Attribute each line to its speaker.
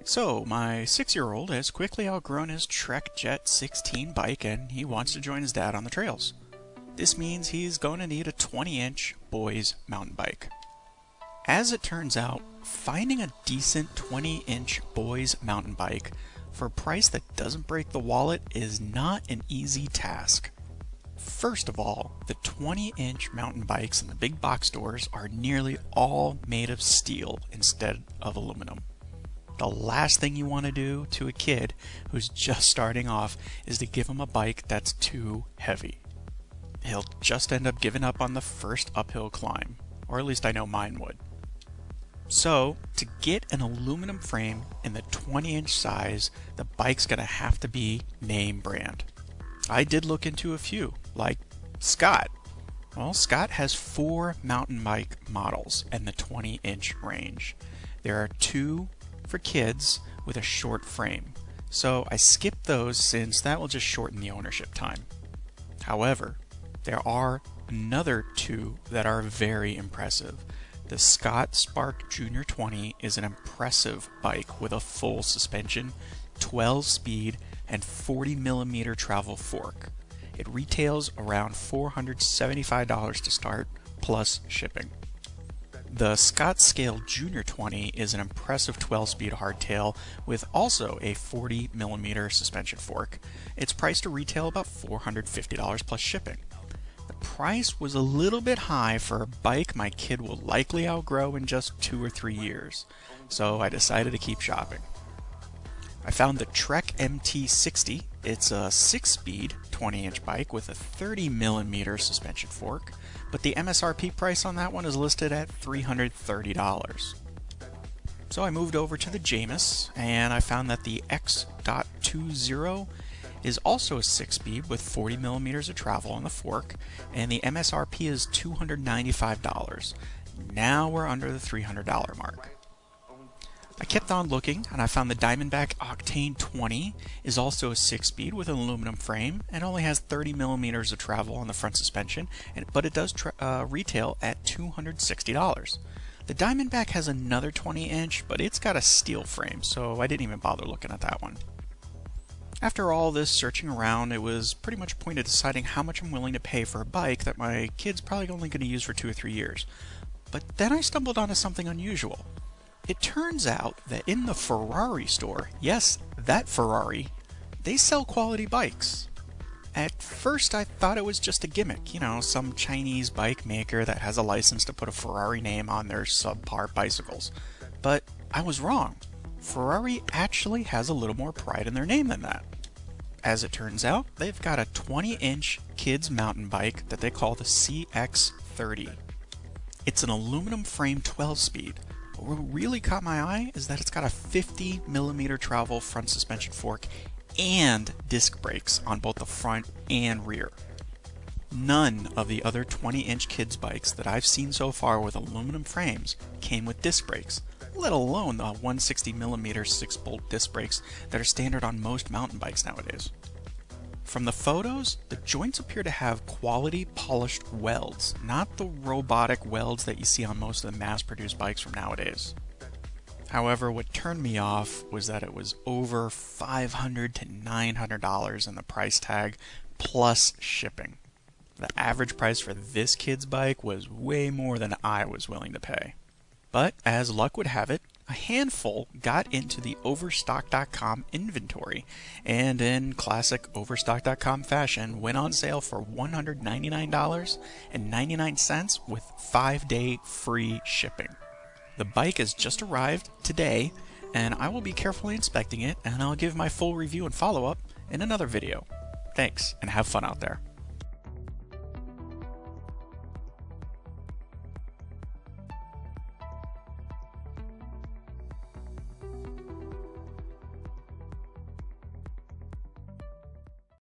Speaker 1: So, my 6-year-old has quickly outgrown his Trek Jet 16 bike and he wants to join his dad on the trails. This means he's going to need a 20-inch boys mountain bike. As it turns out, finding a decent 20-inch boys mountain bike for a price that doesn't break the wallet is not an easy task. First of all, the 20-inch mountain bikes in the big box stores are nearly all made of steel instead of aluminum. The last thing you want to do to a kid who's just starting off is to give him a bike that's too heavy. He'll just end up giving up on the first uphill climb, or at least I know mine would. So, to get an aluminum frame in the 20-inch size, the bike's going to have to be name brand. I did look into a few, like Scott. Well, Scott has 4 mountain bike models in the 20-inch range. There are 2 for kids with a short frame, so I skipped those since that will just shorten the ownership time. However, there are another 2 that are very impressive. The Scott Spark Junior 20 is an impressive bike with a full suspension, 12-speed, and 40mm travel fork. It retails around $475 to start, plus shipping. The Scott Scale Junior 20 is an impressive 12-speed hardtail with also a 40mm suspension fork. It's priced to retail about $450 plus shipping. The price was a little bit high for a bike my kid will likely outgrow in just 2 or 3 years, so I decided to keep shopping. I found the Trek MT60. It's a 6-speed 20-inch bike with a 30mm suspension fork, but the MSRP price on that one is listed at $330. So I moved over to the Jamis, and I found that the X.20 is also a 6-speed with 40mm of travel on the fork, and the MSRP is $295. Now we're under the $300 mark. I kept on looking, and I found the Diamondback Octane 20 is also a 6-speed with an aluminum frame and only has 30mm of travel on the front suspension, but it does retail at $260. The Diamondback has another 20-inch, but it's got a steel frame, so I didn't even bother looking at that one. After all this searching around, it was pretty much a point of deciding how much I'm willing to pay for a bike that my kid's probably only going to use for 2 or 3 years. But then I stumbled onto something unusual. It turns out that in the Ferrari store, yes, that Ferrari, they sell quality bikes. At first I thought it was just a gimmick, some Chinese bike maker that has a license to put a Ferrari name on their subpar bicycles. But I was wrong. Ferrari actually has a little more pride in their name than that. As it turns out, they've got a 20-inch kids mountain bike that they call the CX30. It's an aluminum frame 12-speed. But what really caught my eye is that it's got a 50mm travel front suspension fork and disc brakes on both the front and rear. None of the other 20-inch kids bikes that I've seen so far with aluminum frames came with disc brakes, let alone the 160mm 6-bolt disc brakes that are standard on most mountain bikes nowadays. From the photos, the joints appear to have quality polished welds, not the robotic welds that you see on most of the mass-produced bikes from nowadays. However, what turned me off was that it was over $500 to $900 in the price tag, plus shipping. The average price for this kid's bike was way more than I was willing to pay. But, as luck would have it, a handful got into the Overstock.com inventory, and in classic Overstock.com fashion, went on sale for $199.99 with 5-day free shipping. The bike has just arrived today, and I will be carefully inspecting it, and I'll give my full review and follow-up in another video. Thanks, and have fun out there.